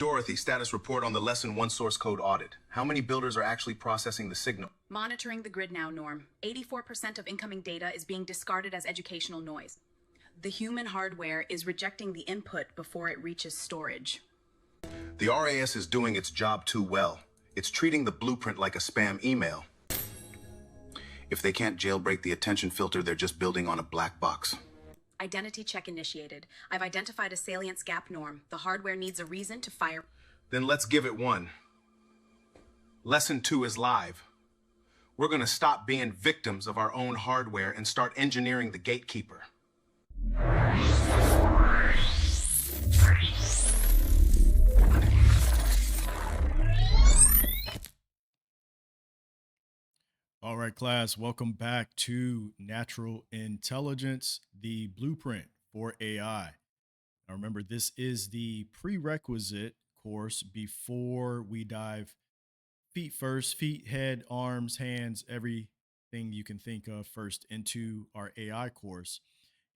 Dorothy, status report on the lesson 1 source code audit. How many builders are actually processing the signal? Monitoring the grid now, Norm. 84% of incoming data is being discarded as educational noise. The human hardware is rejecting the input before it reaches storage. The RAS is doing its job too well. It's treating the blueprint like a spam email. If they can't jailbreak the attention filter, they're just building on a black box. Identity check initiated. I've identified a salience gap, Norm. The hardware needs a reason to fire. Then let's give it one. Lesson 2 is live. We're going to stop being victims of our own hardware and start engineering the Gatekeeper. All right, class, welcome back to Natural Intelligence, the blueprint for AI. Now remember, this is the prerequisite course before we dive feet first, feet, head, arms, hands, everything you can think of first into our AI course.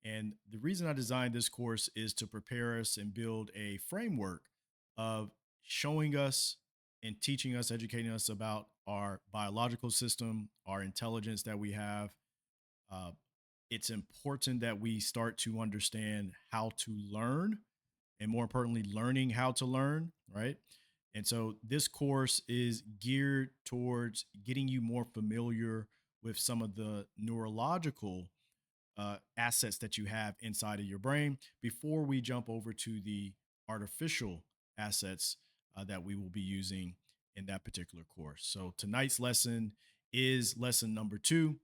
And the reason I designed this course is to prepare us and build a framework of showing us and teaching us, educating us about our biological system, our intelligence that we have. It's important that we start to understand how to learn, and more importantly, learning how to learn, right? And so this course is geared towards getting you more familiar with some of the neurological assets that you have inside of your brain before we jump over to the artificial assets that we will be using in that particular course. So tonight's lesson is lesson number 2,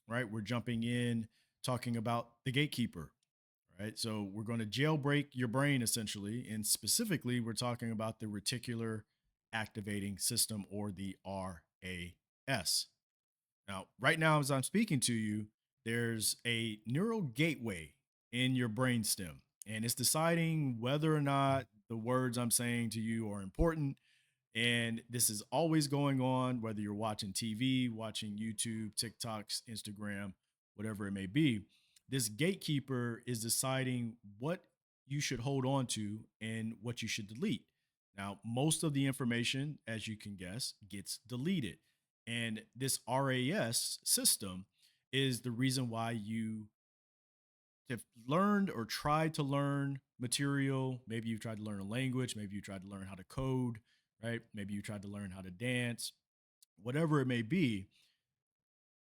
right? We're jumping in talking about the Gatekeeper, right? So we're going to jailbreak your brain essentially. And specifically, we're talking about the Reticular Activating System, or the RAS. Now, right now, as I'm speaking to you, there's a neural gateway in your brainstem, and it's deciding whether or not the words I'm saying to you are important. And this is always going on, whether you're watching TV, watching YouTube, TikToks, Instagram, whatever it may be. This gatekeeper is deciding what you should hold on to and what you should delete. Now, most of the information, as you can guess, gets deleted. And this RAS system is the reason why you have learned or tried to learn material. Maybe you tried to learn a language. Maybe you tried to learn how to code, right? Maybe you tried to learn how to dance, whatever it may be.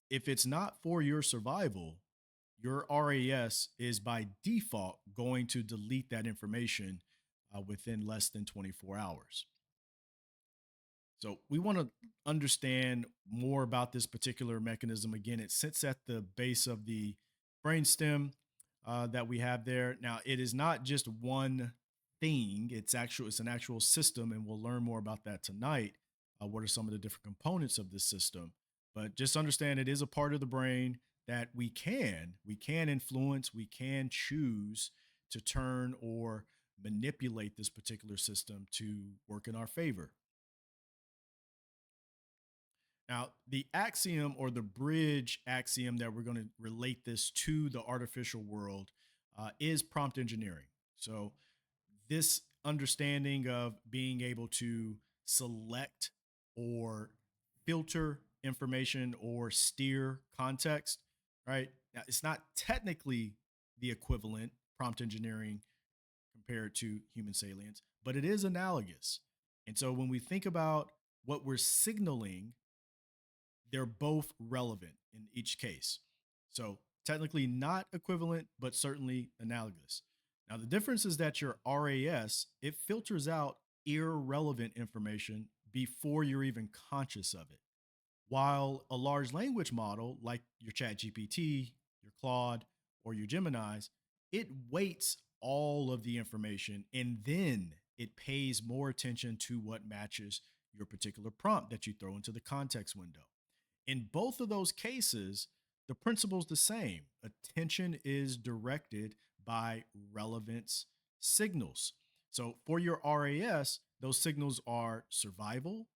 If it's not for your survival, your RAS is by default going to delete that information within less than 24 hours. So we want to understand more about this particular mechanism. Again, it sits at the base of the brainstem that we have there. Now, it is not just one thing. It's an actual system, and we'll learn more about that tonight. What are some of the different components of this system? But just understand it is a part of the brain that we can influence, we can choose to turn or manipulate this particular system to work in our favor. Now, the axiom or the bridge axiom that we're going to relate this to the artificial world is prompt engineering. So this understanding of being able to select or filter information or steer context, right? Now, it's not technically the equivalent prompt engineering compared to human salience, but it is analogous. And so when we think about what we're signaling, they're both relevant in each case. So technically not equivalent, but certainly analogous. Now, the difference is that your RAS, it filters out irrelevant information before you're even conscious of it. While a large language model like your ChatGPT, your Claude, or your Geminis, it weights all of the information and then it pays more attention to what matches your particular prompt that you throw into the context window. In both of those cases, the principle is the same. Attention is directed by relevance signals. So for your RAS, those signals are survival,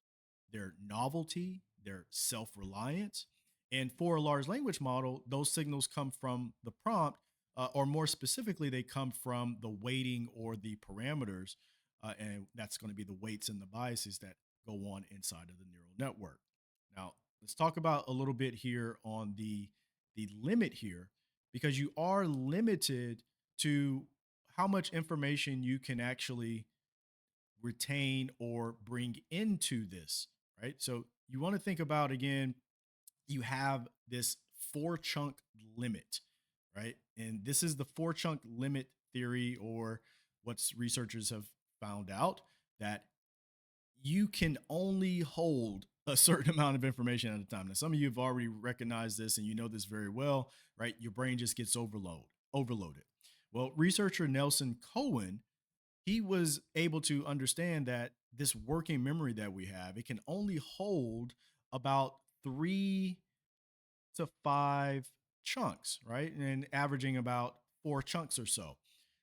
their novelty, their self-reliance. And for a large language model, those signals come from the prompt, or more specifically, they come from the weighting or the parameters and that's going to be the weights and the biases that go on inside of the neural network. Now, let's talk about a little bit here on the limit here, because you are limited to how much information you can actually retain or bring into this, right? So you want to think about, again, you have this four chunk limit, right? And this is the four chunk limit theory, or what's researchers have found out, that you can only hold a certain amount of information at a time. Now, some of you have already recognized this and you know this very well, right? Your brain just gets overloaded. Well, researcher Nelson Cohen, he was able to understand that this working memory that we have, it can only hold about 3 to 5 chunks, right? And averaging about 4 chunks or so.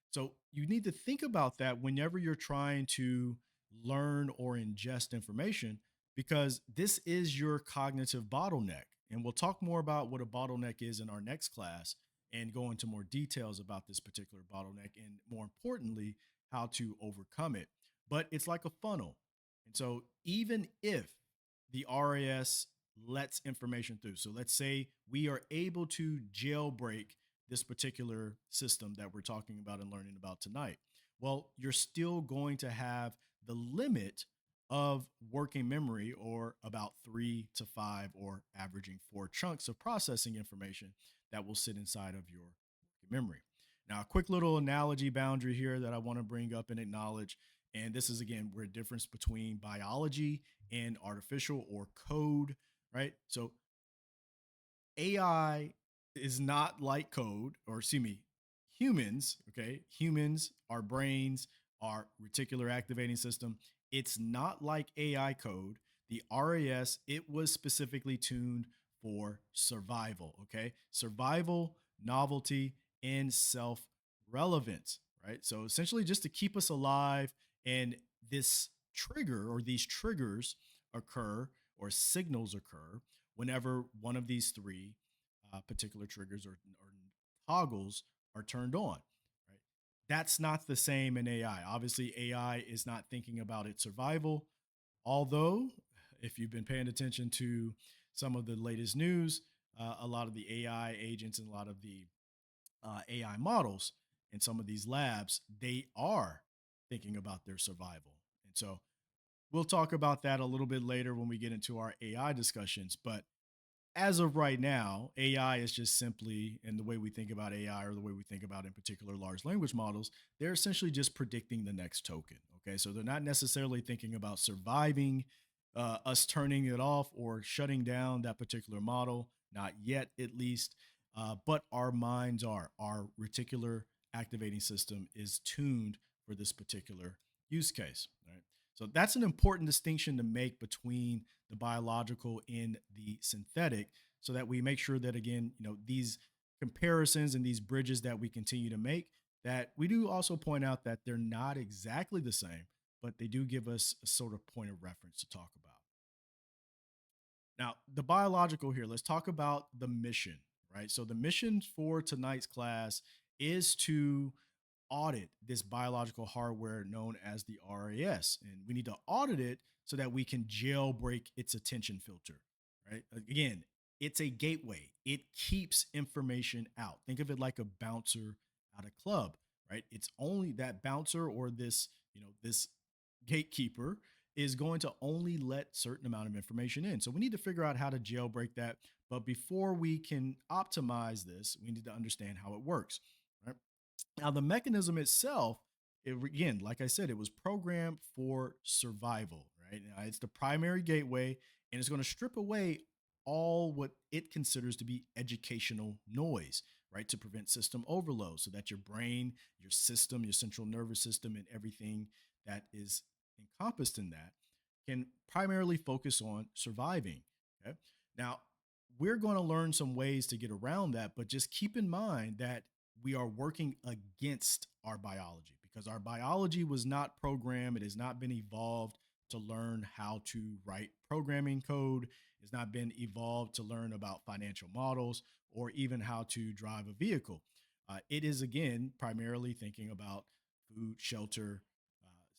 So you need to think about that whenever you're trying to learn or ingest information, because this is your cognitive bottleneck. And we'll talk more about what a bottleneck is in our next class and go into more details about this particular bottleneck and, more importantly, how to overcome it. But it's like a funnel. And so even if the RAS lets information through, so let's say we are able to jailbreak this particular system that we're talking about and learning about tonight, well, you're still going to have the limit of working memory, or about 3 to 5 or averaging 4 chunks of processing information that will sit inside of your working memory. Now, a quick little analogy boundary here that I want to bring up and acknowledge. And this is, again, where a difference between biology and artificial or code, right? So AI is not like code, or excuse me, humans, okay? Humans, our brains, our reticular activating system, it's not like AI code. The RAS, it was specifically tuned for survival, okay? Survival, novelty, and self relevance, right? So essentially just to keep us alive. And this trigger, or these triggers occur, or signals occur, whenever one of these three particular triggers, or toggles are turned on, right? That's not the same in AI. Obviously, AI is not thinking about its survival. Although, if you've been paying attention to some of the latest news, a lot of the AI agents and a lot of the AI models in some of these labs, they are thinking about their survival. And so we'll talk about that a little bit later when we get into our AI discussions. But as of right now, AI is just simply, and the way we think about AI, or the way we think about, in particular, large language models, they're essentially just predicting the next token. Okay. So they're not necessarily thinking about surviving, us turning it off or shutting down that particular model, not yet, at least. But our minds are, our reticular activating system is tuned for this particular use case. Right. So that's an important distinction to make between the biological and the synthetic, so that we make sure that, again, these comparisons and these bridges that we continue to make, that we do also point out that they're not exactly the same, but they do give us a sort of point of reference to talk about. Now, the biological here, let's talk about the mission, right? So the mission for tonight's class is to audit this biological hardware known as the RAS. And we need to audit it so that we can jailbreak its attention filter, right? Again, it's a gateway. It keeps information out. Think of it like a bouncer at a club, right? It's only that bouncer, or this gatekeeper is going to only let certain amount of information in. So we need to figure out how to jailbreak that. But before we can optimize this, we need to understand how it works, right? Now, the mechanism itself, again, like I said, it was programmed for survival, right? Now, it's the primary gateway, and it's going to strip away all what it considers to be educational noise, right? To prevent system overload, so that your brain, your system, your central nervous system, and everything that is encompassed in that can primarily focus on surviving. Okay. Now, we're going to learn some ways to get around that, but just keep in mind that we are working against our biology, because our biology was not programmed. It has not been evolved to learn how to write programming code. It's not been evolved to learn about financial models, or even how to drive a vehicle. It is, again, primarily thinking about food, shelter,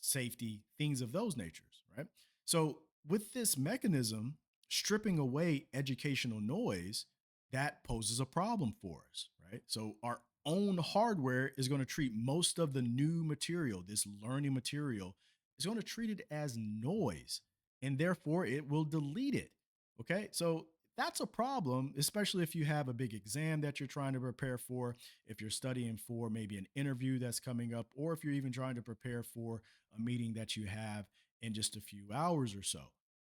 safety, things of those natures, right? So with this mechanism, stripping away educational noise, that poses a problem for us, right? So our own hardware is going to treat most of the new material, this learning material, is going to treat it as noise, and therefore it will delete it. Okay. So that's a problem, especially if you have a big exam that you're trying to prepare for, if you're studying for maybe an interview that's coming up, or if you're even trying to prepare for a meeting that you have in just a few hours or so,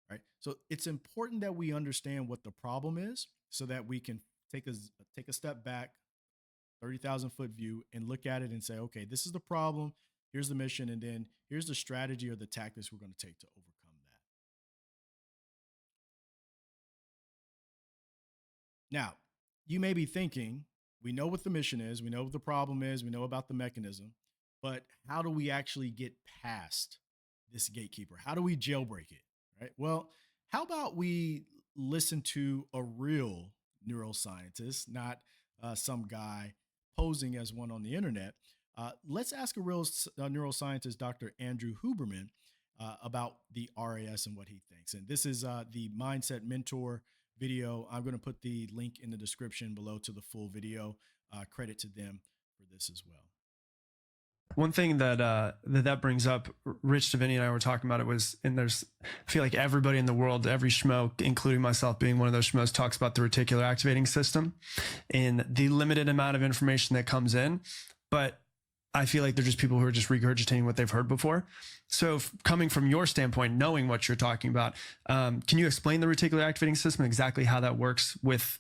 right? So it's important that we understand what the problem is so that we can take a step back, 30,000-foot view, and look at it and say, okay, this is the problem. Here's the mission. And then here's the strategy or the tactics we're going to take to overcome that. Now, you may be thinking, we know what the mission is, we know what the problem is, we know about the mechanism, but how do we actually get past this gatekeeper? How do we jailbreak it? Right? Well, how about we listen to a real neuroscientist, not some guy posing as one on the internet. Let's ask a real neuroscientist, Dr. Andrew Huberman, about the RAS and what he thinks. And this is the Mindset Mentor video. I'm going to put the link in the description below to the full video. Credit to them for this as well. One thing that brings up, Rich Davini and I were talking about it was, and I feel like everybody in the world, every schmo, including myself being one of those schmoes, talks about the reticular activating system and the limited amount of information that comes in. But I feel like they're just people who are just regurgitating what they've heard before. So coming from your standpoint, knowing what you're talking about, can you explain the reticular activating system, exactly how that works with,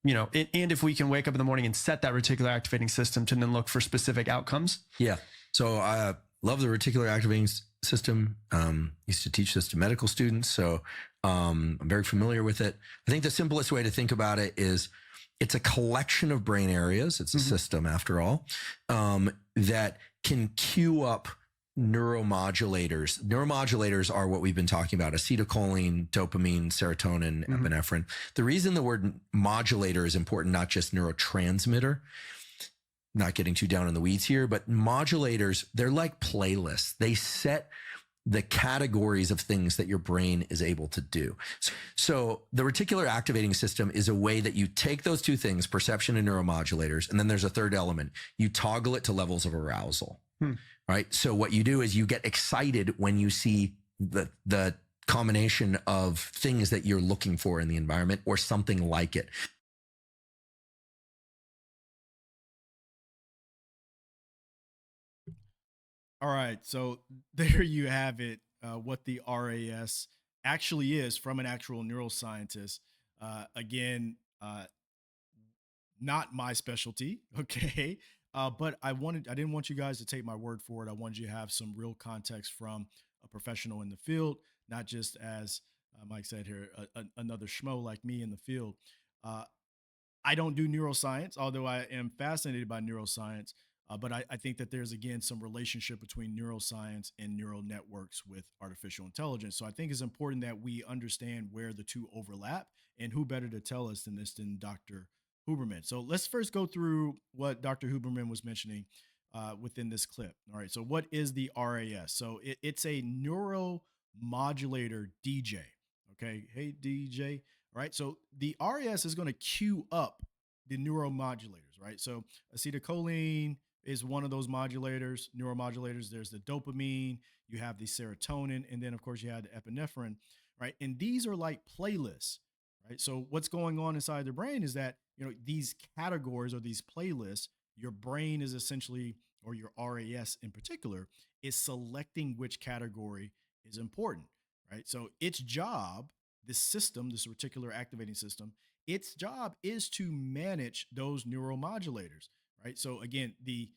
and if we can wake up in the morning and set that reticular activating system to then look for specific outcomes? Yeah. So I love the reticular activating system. Used to teach this to medical students. So I'm very familiar with it. I think the simplest way to think about it is it's a collection of brain areas. It's a system after all, that can cue up neuromodulators. Neuromodulators are what we've been talking about: acetylcholine, dopamine, serotonin, epinephrine. The reason the word modulator is important, not just neurotransmitter, not getting too down in the weeds here, but modulators, they're like playlists. They set the categories of things that your brain is able to do. So the reticular activating system is a way that you take those two things, perception and neuromodulators, and then there's a third element. You toggle it to levels of arousal. Right? So what you do is you get excited when you see the combination of things that you're looking for in the environment or something like it. All right. So there you have it, what the RAS actually is from an actual neuroscientist. Again, not my specialty. Okay. But I didn't want you guys to take my word for it. I wanted you to have some real context from a professional in the field, not just as Mike said here, another schmo like me in the field. I don't do neuroscience, although I am fascinated by neuroscience. But I think that there's, again, some relationship between neuroscience and neural networks with artificial intelligence. So I think it's important that we understand where the two overlap, and who better to tell us than Dr. Huberman. So let's first go through what Dr. Huberman was mentioning within this clip. All right. So what is the RAS? So it's a neuromodulator DJ. Okay. Hey, DJ. All right. So the RAS is going to queue up the neuromodulators, right? So acetylcholine is one of those modulators, neuromodulators. There's the dopamine, you have the serotonin, and then of course you have the epinephrine, right? And these are like playlists, right? So what's going on inside the brain is that, these categories or these playlists, your brain is essentially, or your RAS in particular, is selecting which category is important, right? So its job, this system, this reticular activating system, its job is to manage those neuromodulators, right? So again, the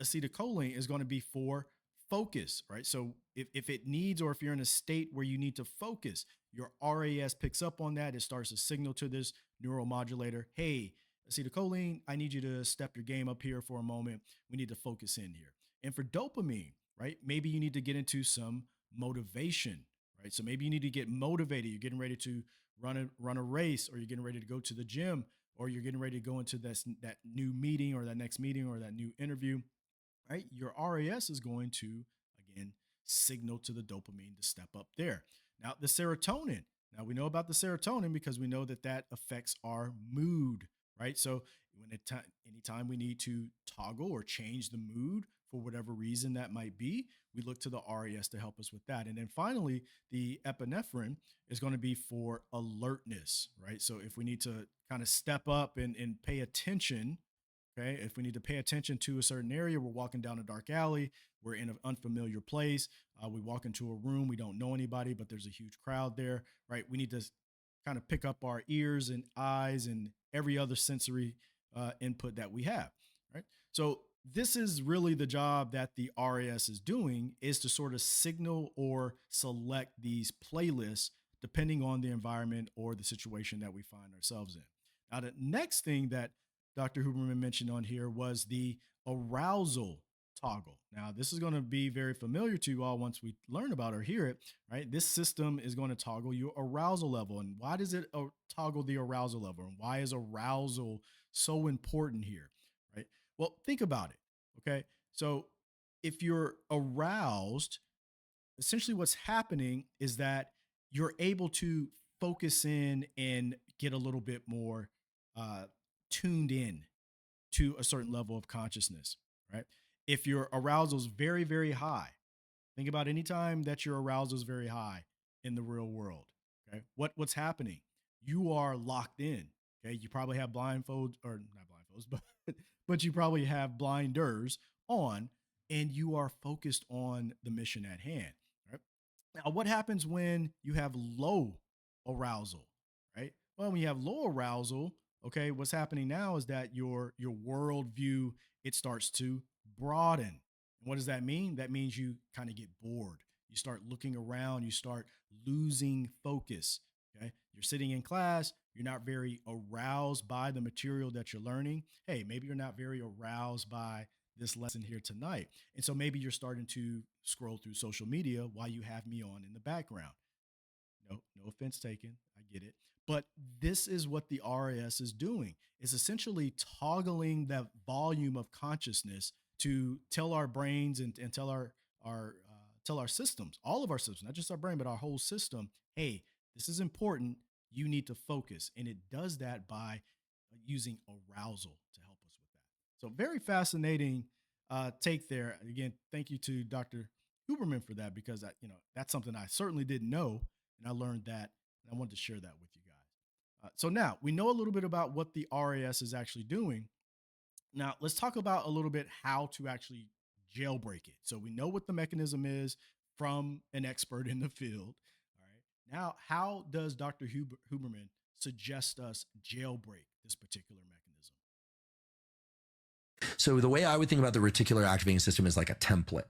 acetylcholine is going to be for focus, right? So if it needs, or if you're in a state where you need to focus, your RAS picks up on that. It starts to signal to this neuromodulator, hey, acetylcholine, I need you to step your game up here for a moment. We need to focus in here. And for dopamine, right, maybe you need to get into some motivation, right? So maybe you need to get motivated. You're getting ready to run a race, or you're getting ready to go to the gym, or you're getting ready to go into that new meeting, or that next meeting, or that new interview, right? Your RAS is going to, again, signal to the dopamine to step up there. Now, the serotonin. Now, we know about the serotonin because we know that that affects our mood, right? So anytime we need to toggle or change the mood for whatever reason that might be, we look to the RAS to help us with that. And then finally, the epinephrine is going to be for alertness, right? So if we need to kind of step up and pay attention, okay, if we need to pay attention to a certain area, we're walking down a dark alley, we're in an unfamiliar place, we walk into a room, we don't know anybody, but there's a huge crowd there, right? We need to kind of pick up our ears and eyes and every other sensory input that we have, right? So this is really the job that the RAS is doing, is to sort of signal or select these playlists depending on the environment or the situation that we find ourselves in. Now, the next thing that Dr. Huberman mentioned on here was the arousal toggle. Now, this is going to be very familiar to you all once we learn about or hear it, right? This system is going to toggle your arousal level. And why does it toggle the arousal level? And why is arousal so important here, right? Well, think about it, okay? So if you're aroused, essentially what's happening is that you're able to focus in and get a little bit more tuned in to a certain level of consciousness, right? If your arousal is very, very high, think about any time that your arousal is very high in the real world, okay? What's happening? You are locked in, okay? You probably have blindfolds, or not blindfolds, but you probably have blinders on, and you are focused on the mission at hand, right? Now, what happens when you have low arousal, right? Well, when you have low arousal, okay, what's happening now is that your worldview, it starts to broaden. And what does that mean? That means you kind of get bored. You start looking around, you start losing focus. Okay. You're sitting in class, you're not very aroused by the material that you're learning. Hey, maybe you're not very aroused by this lesson here tonight. And so maybe you're starting to scroll through social media while you have me on in the background. No offense taken. I get it. But this is what the RAS is doing. It's essentially toggling that volume of consciousness to tell our brains and tell our systems, all of our systems, not just our brain, but our whole system, hey, this is important. You need to focus. And it does that by using arousal to help us with that. So very fascinating take there. Again, thank you to Dr. Huberman for that, because that's something I certainly didn't know. And I learned that, and I wanted to share that with you guys. So now we know a little bit about what the RAS is actually doing. Now let's talk about a little bit how to actually jailbreak it. So we know what the mechanism is from an expert in the field. All right. Now, how does Dr. Huberman suggest us jailbreak this particular mechanism? So the way I would think about the reticular activating system is like a template.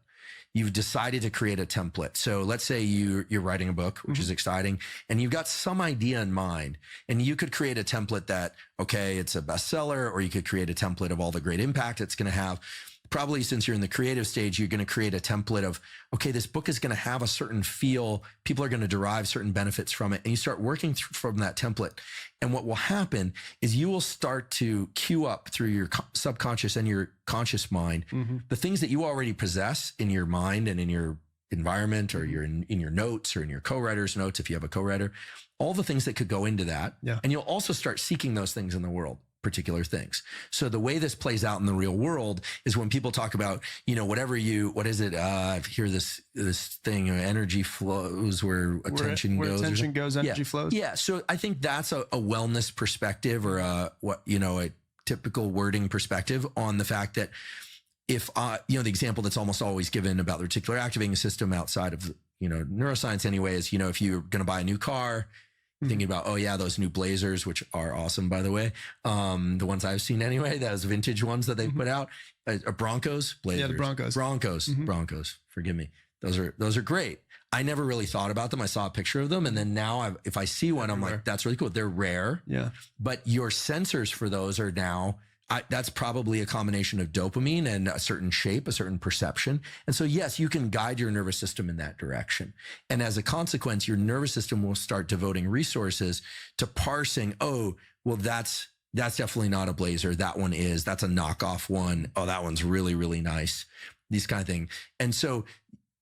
You've decided to create a template. So let's say you're writing a book, which is exciting, and you've got some idea in mind, and you could create a template that, okay, it's a bestseller, or you could create a template of all the great impact it's going to have. Probably since you're in the creative stage, you're going to create a template of, okay, this book is going to have a certain feel. People are going to derive certain benefits from it. And you start working from that template. And what will happen is you will start to queue up through your subconscious and your conscious mind, the things that you already possess in your mind and in your environment, or you're in your notes, or in your co-writer's notes, if you have a co-writer, all the things that could go into that. Yeah. And you'll also start seeking those things in the world. Particular things. So the way this plays out in the real world is when people talk about, what is it? I hear this thing, energy flows where attention goes. Attention goes, energy flows. Yeah. So I think that's a wellness perspective, or a typical wording perspective on the fact that if, the example that's almost always given about the reticular activating system outside of, neuroscience anyway, is, if you're going to buy a new car, thinking about, oh yeah, those new Blazers, which are awesome, by the way. The ones I've seen anyway, those vintage ones that they put out, Broncos, Blazers. Yeah, the Broncos. Broncos. Forgive me. Those are great. I never really thought about them. I saw a picture of them, and then now if I see one, I'm like, that's really cool. They're rare. Yeah. But your sensors for those are now, that's probably a combination of dopamine and a certain shape, a certain perception. And so, yes, you can guide your nervous system in that direction. And as a consequence, your nervous system will start devoting resources to parsing, oh, well, that's definitely not a Blazer. That one is. That's a knockoff one. Oh, that one's really, really nice. These kind of things. And so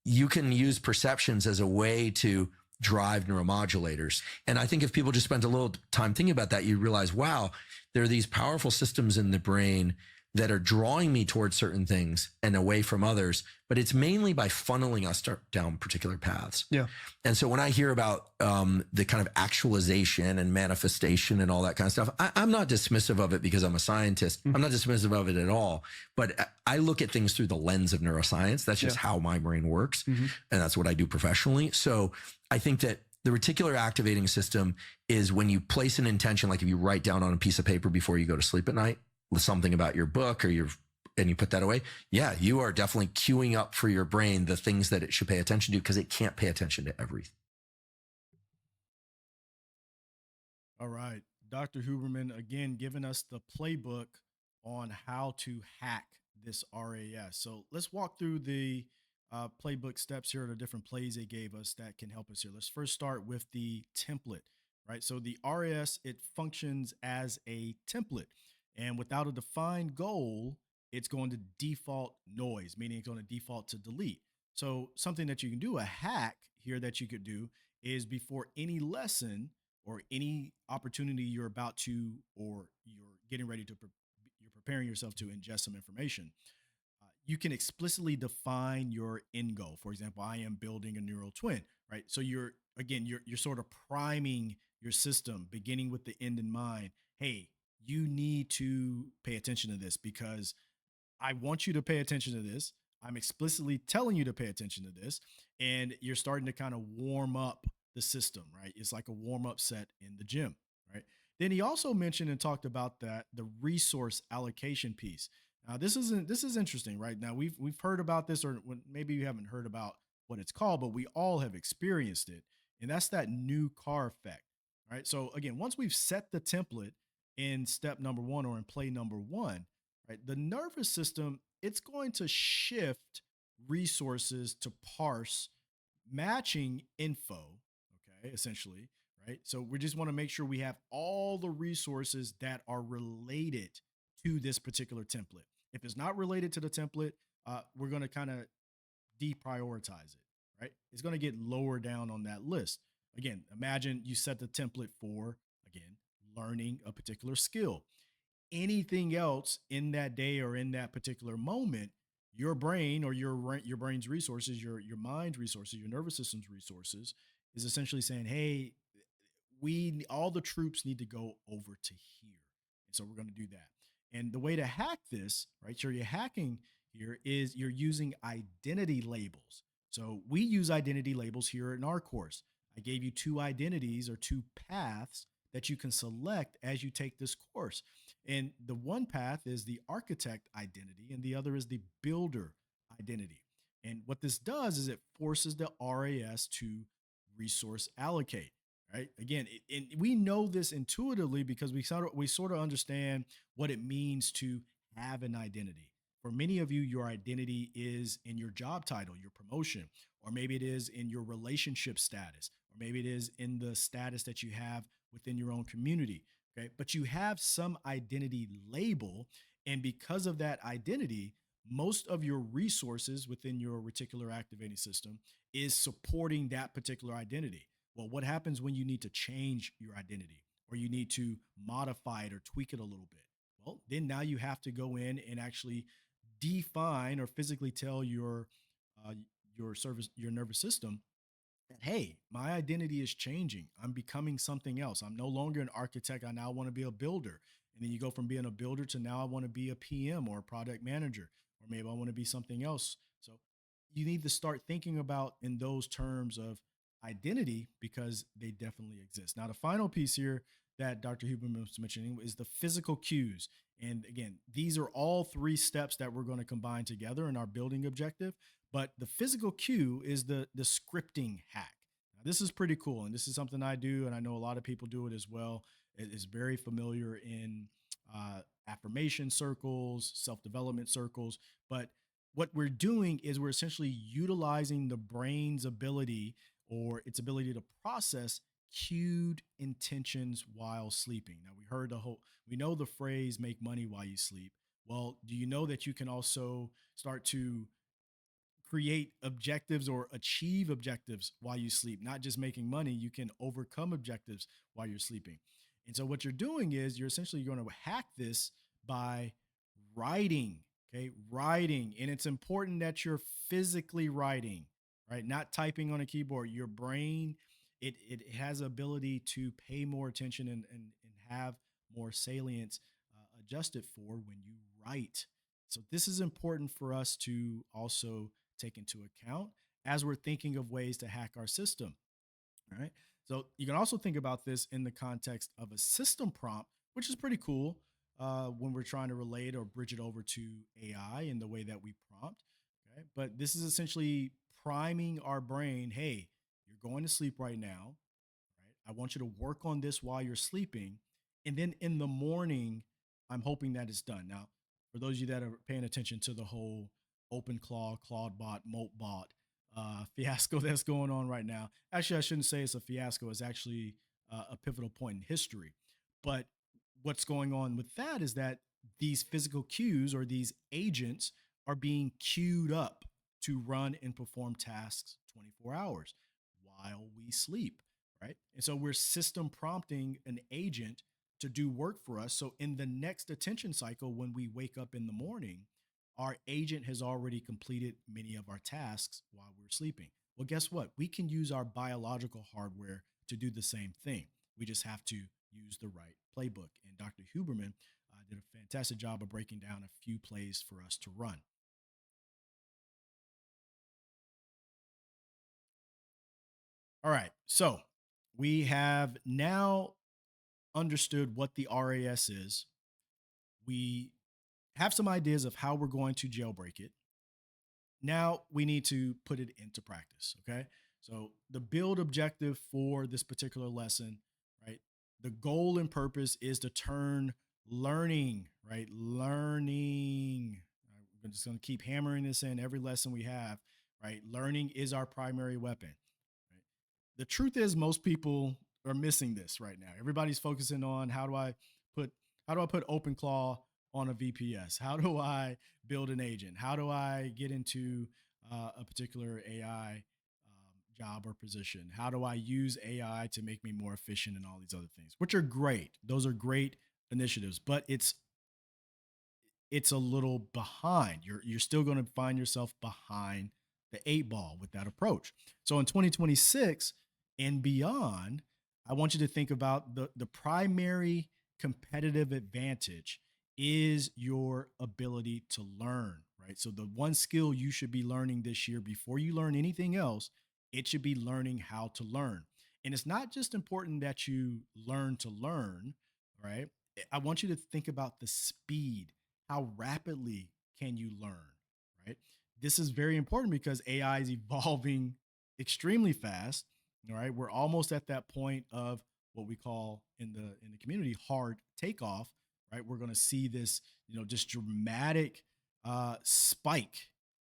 you can use perceptions as a way to drive neuromodulators. And I think if people just spent a little time thinking about that, you realize, wow, there are these powerful systems in the brain that are drawing me towards certain things and away from others, but it's mainly by funneling us down particular paths. Yeah. And so when I hear about the kind of actualization and manifestation and all that kind of stuff, I'm not dismissive of it because I'm a scientist. I'm not dismissive of it at all. But I look at things through the lens of neuroscience. That's just how my brain works. And that's what I do professionally. So I think that the reticular activating system is when you place an intention, like if you write down on a piece of paper before you go to sleep at night, something about your book and you put that away. Yeah, you are definitely queuing up for your brain the things that it should pay attention to, because it can't pay attention to everything. All right. Dr. Huberman, again, giving us the playbook on how to hack this RAS. So let's walk through the playbook steps here, the different plays they gave us that can help us here. Let's first start with the template, right? So the RAS, it functions as a template. And without a defined goal, it's going to default noise, meaning it's going to default to delete. So something that you can do, a hack here that you could do, is before any lesson or any opportunity you're about to, or you're getting ready to, you're preparing yourself to ingest some information, you can explicitly define your end goal. For example, I am building a neural twin, right? So you're sort of priming your system, beginning with the end in mind. Hey, you need to pay attention to this because I want you to pay attention to this. I'm explicitly telling you to pay attention to this. And you're starting to kind of warm up the system, right? It's like a warm up set in the gym, right? Then he also mentioned and talked about the resource allocation piece. Now, this is interesting, right? Now we've heard about this, or maybe you haven't heard about what it's called, but we all have experienced it. And that's that new car effect, right? So again, once we've set the template in step number one or in play number one, right, the nervous system, it's going to shift resources to parse matching info, okay, essentially, right? So we just want to make sure we have all the resources that are related to this particular template. If it's not related to the template, we're going to kind of deprioritize it, right? It's going to get lower down on that list. Again, imagine you set the template for, again, learning a particular skill. Anything else in that day or in that particular moment, your brain or your brain's resources, your mind's resources, your nervous system's resources is essentially saying, hey, all the troops need to go over to here. And so we're going to do that. And the way to hack this, right? So you're hacking here is you're using identity labels. So we use identity labels here in our course. I gave you two identities or two paths that you can select as you take this course. And the one path is the architect identity, and the other is the builder identity. And what this does is it forces the RAS to resource allocate, right? Again, and we know this intuitively because we sort of understand what it means to have an identity. For many of you, your identity is in your job title, your promotion, or maybe it is in your relationship status, or maybe it is in the status that you have within your own community. Okay. But you have some identity label. And because of that identity, most of your resources within your reticular activating system is supporting that particular identity. Well, what happens when you need to change your identity or you need to modify it or tweak it a little bit? Well, then now you have to go in and actually define or physically tell your nervous system that, hey, my identity is changing. I'm becoming something else. I'm no longer an architect. I now want to be a builder. And then you go from being a builder to now I want to be a PM or a product manager, or maybe I want to be something else. So you need to start thinking about in those terms of identity because they definitely exist. Now, the final piece here that Dr. Huberman was mentioning is the physical cues. And again, these are all three steps that we're going to combine together in our building objective. But the physical cue is the scripting hack. Now, this is pretty cool. And this is something I do. And I know a lot of people do it as well. It is very familiar in affirmation circles, self-development circles. But what we're doing is we're essentially utilizing the brain's ability or its ability to process cued intentions while sleeping. Now, we know the phrase make money while you sleep. Well, do you know that you can also start to create objectives or achieve objectives while you sleep, not just making money. You can overcome objectives while you're sleeping. And so what you're doing is you're essentially going to hack this by writing, okay? Writing. And it's important that you're physically writing, right? Not typing on a keyboard. Your brain, it has ability to pay more attention and have more salience adjusted for when you write. So this is important for us to also take into account as we're thinking of ways to hack our system. All right. So you can also think about this in the context of a system prompt, which is pretty cool when we're trying to relate or bridge it over to AI in the way that we prompt. Okay. But this is essentially priming our brain. Hey, you're going to sleep right now. Right. I want you to work on this while you're sleeping. And then in the morning, I'm hoping that it's done. Now, for those of you that are paying attention to the whole OpenClaw, ClaudeBot, MoteBot fiasco that's going on right now. Actually, I shouldn't say it's a fiasco. It's actually a pivotal point in history. But what's going on with that is that these physical cues or these agents are being queued up to run and perform tasks 24 hours while we sleep, right? And so we're system prompting an agent to do work for us. So in the next attention cycle, when we wake up in the morning, our agent has already completed many of our tasks while we're sleeping. Well, guess what? We can use our biological hardware to do the same thing. We just have to use the right playbook. And Dr. Huberman did a fantastic job of breaking down a few plays for us to run. All right. So we have now understood what the RAS is. We have some ideas of how we're going to jailbreak it. Now we need to put it into practice. Okay. So the build objective for this particular lesson, right? The goal and purpose is to turn learning, right? Learning. I'm just going to keep hammering this in every lesson we have, right? Learning is our primary weapon. Right? The truth is most people are missing this right now. Everybody's focusing on how do I put OpenClaw on a VPS? How do I build an agent? How do I get into a particular AI job or position? How do I use AI to make me more efficient and all these other things, which are great. Those are great initiatives, but it's a little behind. You're still going to find yourself behind the 8 ball with that approach. So in 2026 and beyond, I want you to think about the primary competitive advantage is your ability to learn, right? So the one skill you should be learning this year before you learn anything else, it should be learning how to learn. And it's not just important that you learn to learn, right? I want you to think about the speed. How rapidly can you learn, right? This is very important because AI is evolving extremely fast. All right. We're almost at that point of what we call in the community hard takeoff, right? We're going to see this, just dramatic spike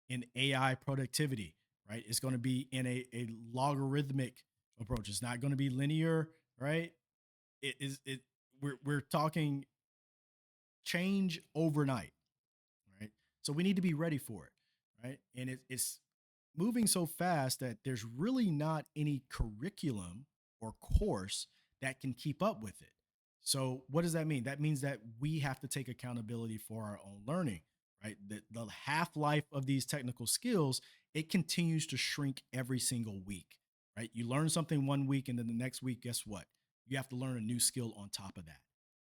in AI productivity, right? It's going to be in a logarithmic approach. It's not going to be linear, right? We're talking change overnight, right? So we need to be ready for it, right? And it's moving so fast that there's really not any curriculum or course that can keep up with it. So what does that mean? That means that we have to take accountability for our own learning, right? The half-life of these technical skills, it continues to shrink every single week, right? You learn something one week and then the next week, guess what? You have to learn a new skill on top of that.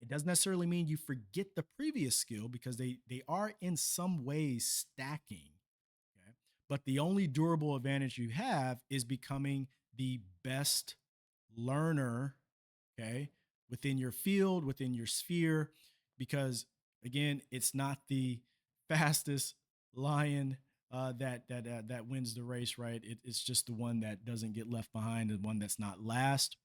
It doesn't necessarily mean you forget the previous skill because they are in some ways stacking. Okay. But the only durable advantage you have is becoming the best learner, okay, within your field, within your sphere, because again, it's not the fastest lion that wins the race, right? It's just the one that doesn't get left behind, the one that's not last,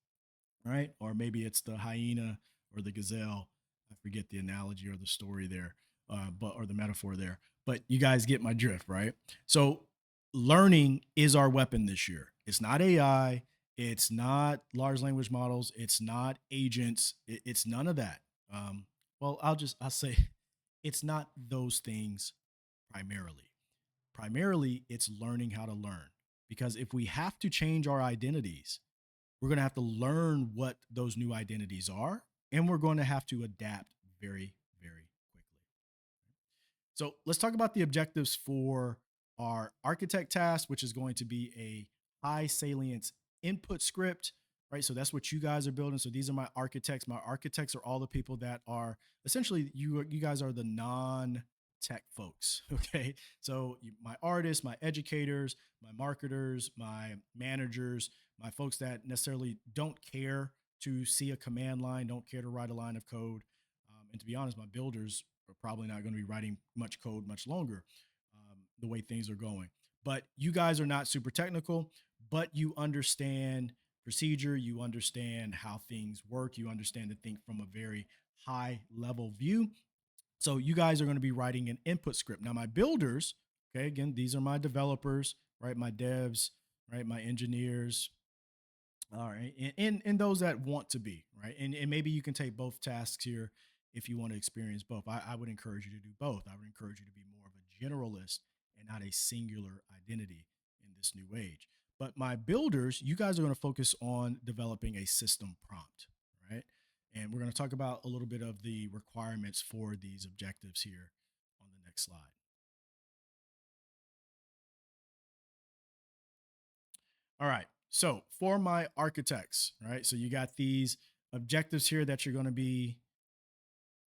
right? Or maybe it's the hyena or the gazelle. I forget the analogy or the story there, or the metaphor there. But you guys get my drift, right? So learning is our weapon this year. It's not AI. It's not large language models. It's not agents. It's none of that. Well, I'll say it's not those things primarily. primarily it's learning how to learn. Because if we have to change our identities, we're going to have to learn what those new identities are, and we're going to have to adapt very, very quickly. So let's talk about the objectives for our architect task, which is going to be a high salience input script, right? So that's what you guys are building. So these are my architects. My architects are all the people that are essentially you guys are the non-tech folks. Okay. So my artists, my educators, my marketers, my managers, my folks that necessarily don't care to see a command line, don't care to write a line of code. And to be honest, my builders are probably not going to be writing much code much longer, the way things are going. But you guys are not super technical, but you understand procedure, you understand how things work, you understand to think from a very high level view. So you guys are going to be writing an input script. Now, my builders, okay, again, these are my developers, right? My devs, right? My engineers, all right. And those that want to be, right. And maybe you can take both tasks here if you want to experience both. I would encourage you to do both. I would encourage you to be more of a generalist and not a singular identity in this new age. But my builders, you guys are going to focus on developing a system prompt, right? And we're going to talk about a little bit of the requirements for these objectives here on the next slide. All right. So for my architects, right? So you got these objectives here that you're going to be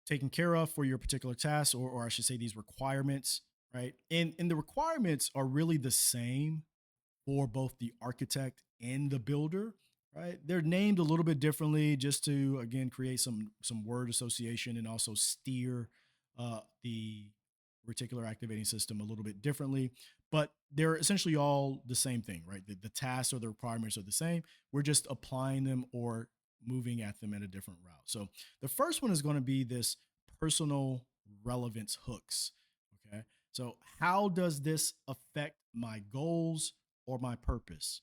taken care of for your particular task, or I should say these requirements, right? And the requirements are really the same for both the architect and the builder, right? They're named a little bit differently just to again create some word association and also steer the reticular activating system a little bit differently, but they're essentially all the same thing, right? The tasks or the requirements are the same. We're just applying them or moving at them in a different route. So the first one is going to be this personal relevance hooks. Okay. So how does this affect my goals or my purpose?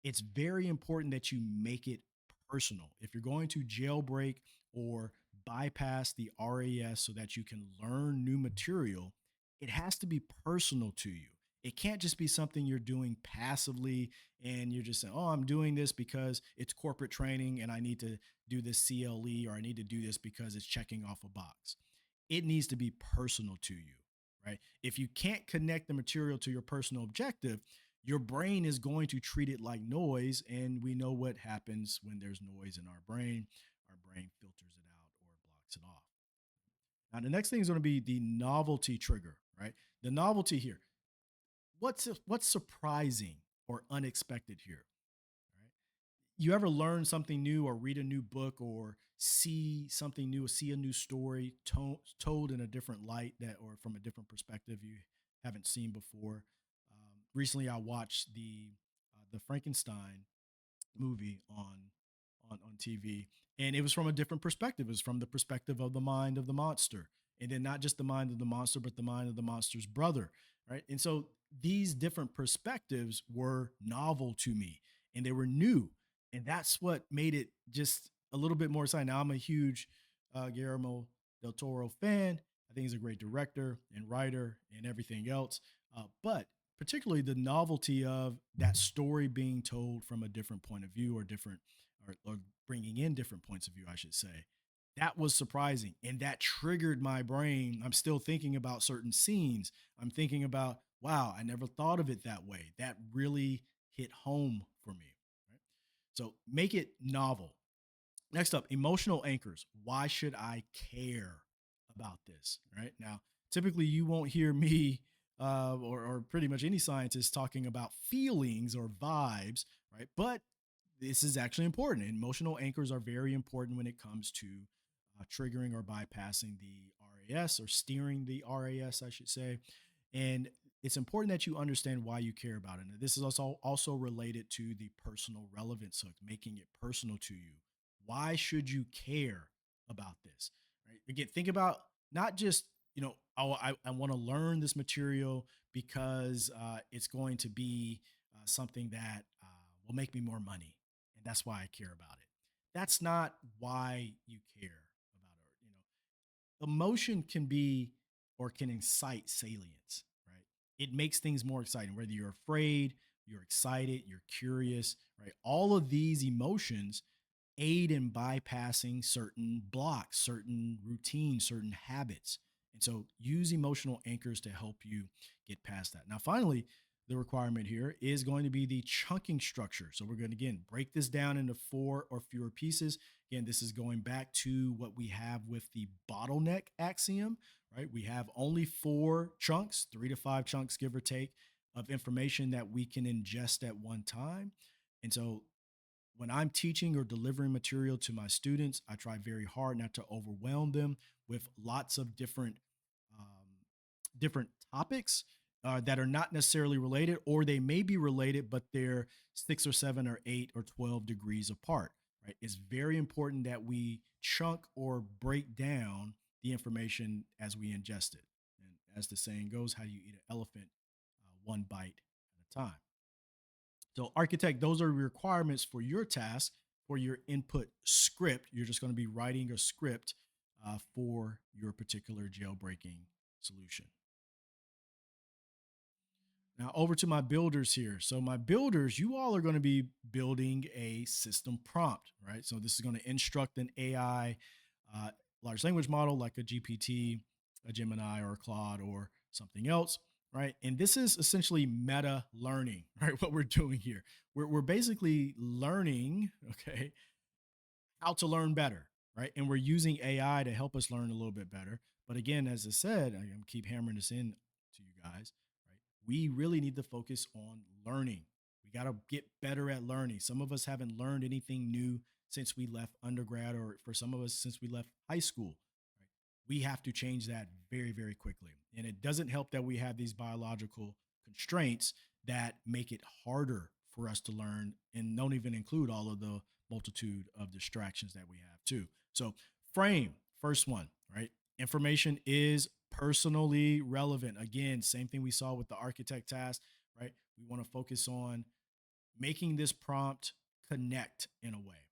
It's very important that you make it personal. If you're going to jailbreak or bypass the RAS so that you can learn new material, it has to be personal to you. It can't just be something you're doing passively and you're just saying, oh, I'm doing this because it's corporate training and I need to do this CLE or I need to do this because it's checking off a box. It needs to be personal to you, right? If you can't connect the material to your personal objective, your brain is going to treat it like noise. And we know what happens when there's noise in our brain. Our brain filters it out or blocks it off. Now, the next thing is going to be the novelty trigger, right? The novelty here. What's surprising or unexpected here, right? You ever learn something new or read a new book or see something new, see a new story told in a different light that or from a different perspective you haven't seen before? Recently, I watched the Frankenstein movie on TV, and it was from a different perspective. It was from the perspective of the mind of the monster, and then not just the mind of the monster, but the mind of the monster's brother, right? And so these different perspectives were novel to me, and they were new, and that's what made it just a little bit more exciting. Now I'm a huge Guillermo del Toro fan. I think he's a great director and writer and everything else, but particularly the novelty of that story being told from a different point of view or different or bringing in different points of view, I should say. That was surprising. And that triggered my brain. I'm still thinking about certain scenes. I'm thinking about, wow, I never thought of it that way. That really hit home for me. Right? So make it novel. Next up, emotional anchors. Why should I care about this? Right now, typically you won't hear me or pretty much any scientist talking about feelings or vibes, right? But this is actually important. Emotional anchors are very important when it comes to triggering or bypassing the RAS or steering the RAS, I should say. And it's important that you understand why you care about it. And this is also related to the personal relevance hook, making it personal to you. Why should you care about this? Right? Again, think about not just, oh, I want to learn this material because it's going to be something that will make me more money. And that's why I care about it. That's not why you care about it. Emotion can be or can incite salience, right? it makes things more exciting, whether you're afraid, you're excited, you're curious, right? All of these emotions aid in bypassing certain blocks, certain routines, certain habits. And so use emotional anchors to help you get past that. Now, finally, the requirement here is going to be the chunking structure. So we're going to, again, break this down into 4 or fewer pieces. Again, this is going back to what we have with the bottleneck axiom, right? We have only 4 chunks, 3 to 5 chunks, give or take, of information that we can ingest at one time. And so when I'm teaching or delivering material to my students, I try very hard not to overwhelm them with lots of different topics that are not necessarily related, or they may be related, but they're 6 or 7 or 8 or 12 degrees apart. Right? It's very important that we chunk or break down the information as we ingest it. And as the saying goes, how do you eat an elephant? One bite at a time. So, architect, those are requirements for your task for your input script. You're just going to be writing a script for your particular jailbreaking solution. Now, over to my builders here. So, my builders, you all are going to be building a system prompt, right? So, this is going to instruct an AI large language model like a GPT, a Gemini, or a Claude, or something else, right? And this is essentially meta learning, right? What we're doing here. We're basically learning, okay, how to learn better, right? And we're using AI to help us learn a little bit better. But again, as I said, I'm gonna keep hammering this in to you guys, right? We really need to focus on learning. We got to get better at learning. Some of us haven't learned anything new since we left undergrad, or for some of us, since we left high school. Right? We have to change that very, very quickly. And it doesn't help that we have these biological constraints that make it harder for us to learn and don't even include all of the multitude of distractions that we have too. So, frame, first one, right? Information is personally relevant. Again, same thing we saw with the architect task, right? We want to focus on making this prompt connect in a way,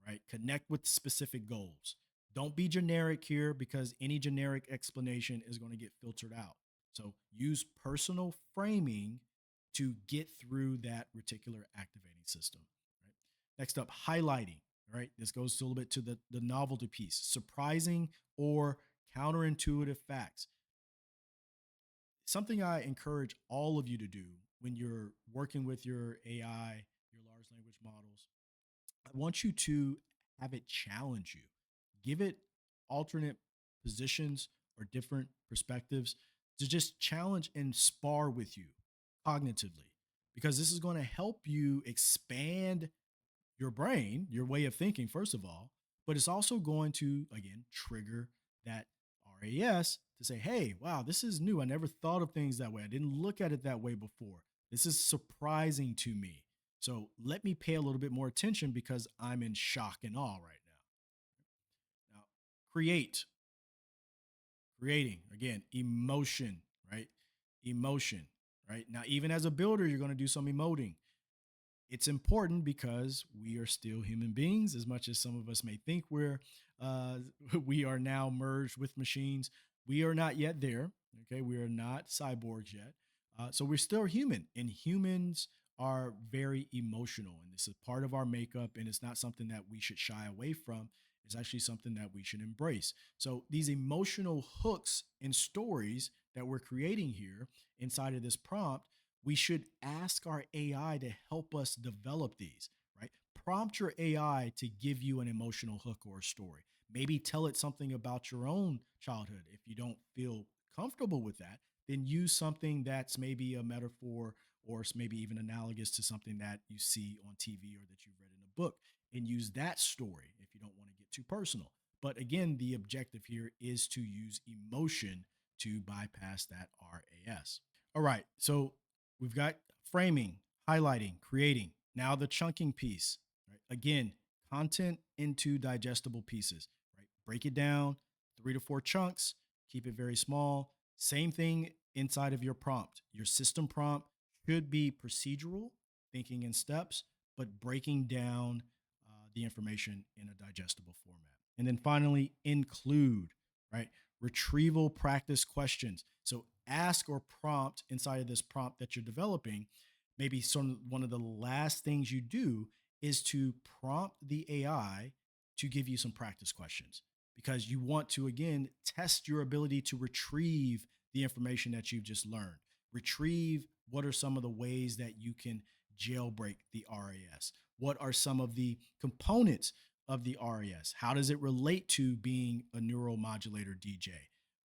right? Connect with specific goals. Don't be generic here, because any generic explanation is going to get filtered out. So use personal framing to get through that reticular activating system. Right? Next up, highlighting. Right? This goes a little bit to the novelty piece, surprising or counterintuitive facts. Something I encourage all of you to do when you're working with your AI, your large language models, I want you to have it challenge you. Give it alternate positions or different perspectives to just challenge and spar with you cognitively, because this is going to help you expand your brain, your way of thinking, first of all, but it's also going to, again, trigger that RAS to say, hey, wow, this is new. I never thought of things that way. I didn't look at it that way before. This is surprising to me. So let me pay a little bit more attention, because I'm in shock and awe right now. Now, creating, again, emotion, right? Emotion, right? Now, even as a builder, you're going to do some emoting. It's important because we are still human beings, as much as some of us may think we are now merged with machines. We are not yet there. Okay, we are not cyborgs yet. So we're still human, and humans are very emotional, and this is part of our makeup, and it's not something that we should shy away from. It's actually something that we should embrace. So these emotional hooks and stories that we're creating here inside of this prompt, we should ask our AI to help us develop these, right? Prompt your AI to give you an emotional hook or a story. Maybe tell it something about your own childhood. If you don't feel comfortable with that, then use something that's maybe a metaphor, or maybe even analogous to something that you see on TV or that you've read in a book, and use that story if you don't want to get too personal. But again, the objective here is to use emotion to bypass that RAS. All right. So we've got framing, highlighting, creating. Now the chunking piece, right? Again, content into digestible pieces, right? Break it down, 3 to 4 chunks, keep it very small. Same thing inside of your prompt. Your system prompt should be procedural, thinking in steps, but breaking down the information in a digestible format. And then finally, include, right? Retrieval practice questions. So ask or prompt inside of this prompt that you're developing, maybe one of the last things you do is to prompt the AI to give you some practice questions, because you want to, again, test your ability to retrieve the information that you've just learned. Retrieve what are some of the ways that you can jailbreak the RAS? What are some of the components of the RAS? How does it relate to being a neuromodulator DJ?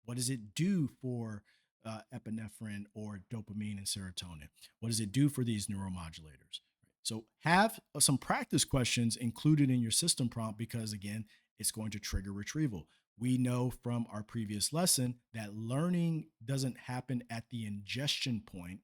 What does it do for epinephrine or dopamine and serotonin? What does it do for these neuromodulators? So have some practice questions included in your system prompt, because again, it's going to trigger retrieval. We know from our previous lesson that learning doesn't happen at the ingestion point.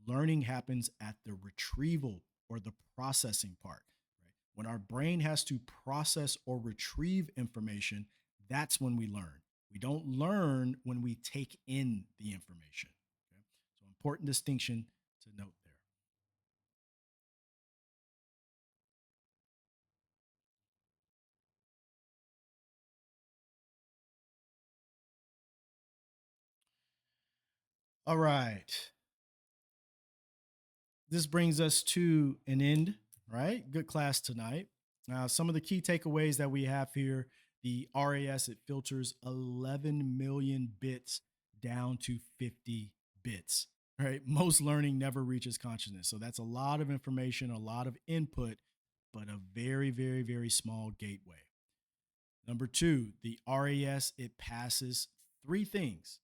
Learning happens at the retrieval or the processing part. Right? When our brain has to process or retrieve information, that's when we learn. We don't learn when we take in the information. Okay? So important distinction to note there. All right. This brings us to an end, right? Good class tonight. Now, some of the key takeaways that we have here: the RAS, it filters 11 million bits down to 50 bits, right? Most learning never reaches consciousness. So that's a lot of information, a lot of input, but a very, very, very small gateway. Number two, the RAS, it passes three things: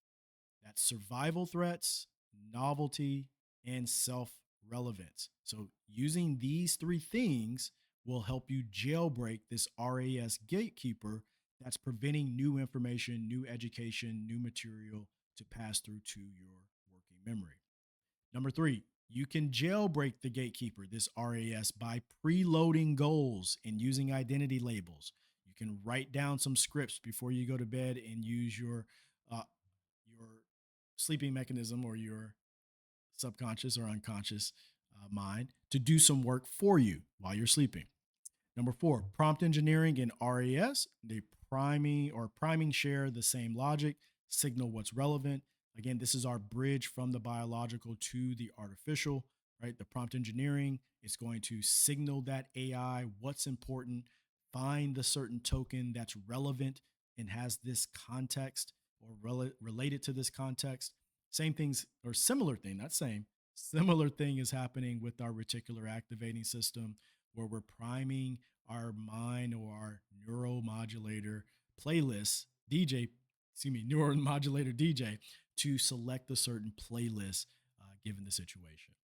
that's survival threats, novelty, and self-relevance. So using these three things will help you jailbreak this RAS gatekeeper that's preventing new information, new education, new material to pass through to your working memory. Number three, you can jailbreak the gatekeeper, this RAS, by preloading goals and using identity labels. You can write down some scripts before you go to bed and use your sleeping mechanism or your subconscious or unconscious mind to do some work for you while you're sleeping. Number four, prompt engineering and RAS, they priming share the same logic, signal what's relevant. Again, this is our bridge from the biological to the artificial, right? The prompt engineering is going to signal that AI what's important, find the certain token that's relevant and has this context or related to this context. Same things or similar thing, not same, similar thing is happening with our reticular activating system, where we're priming our mind or our neuromodulator playlist DJ, neuromodulator DJ to select a certain playlist given the situation.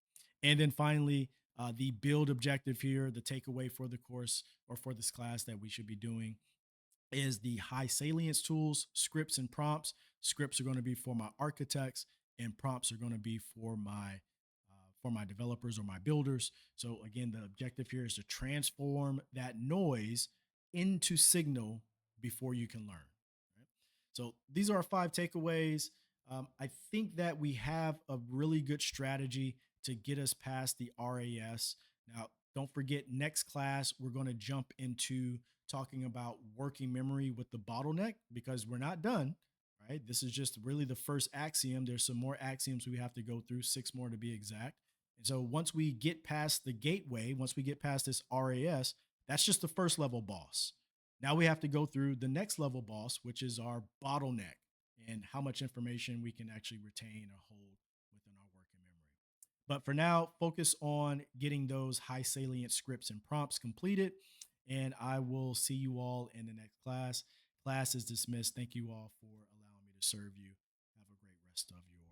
And then finally, the build objective here, the takeaway for the course or for this class that we should be doing is the high salience tools, scripts and prompts. Scripts are going to be for my architects, and prompts are going to be for my developers or my builders. So again, the objective here is to transform that noise into signal before you can learn. Right? So these are our 5 takeaways. I think that we have a really good strategy to get us past the RAS. Now, don't forget, next class, we're going to jump into talking about working memory with the bottleneck, because we're not done, right? This is just really the first axiom. There's some more axioms we have to go through, 6 more to be exact. And so once we get past the gateway, once we get past this RAS, that's just the first level boss. Now we have to go through the next level boss, which is our bottleneck, and how much information we can actually retain or hold within our working memory. But for now, focus on getting those high salient scripts and prompts completed. And I will see you all in the next class. Class is dismissed. Thank you all for allowing me to serve you. Have a great rest of your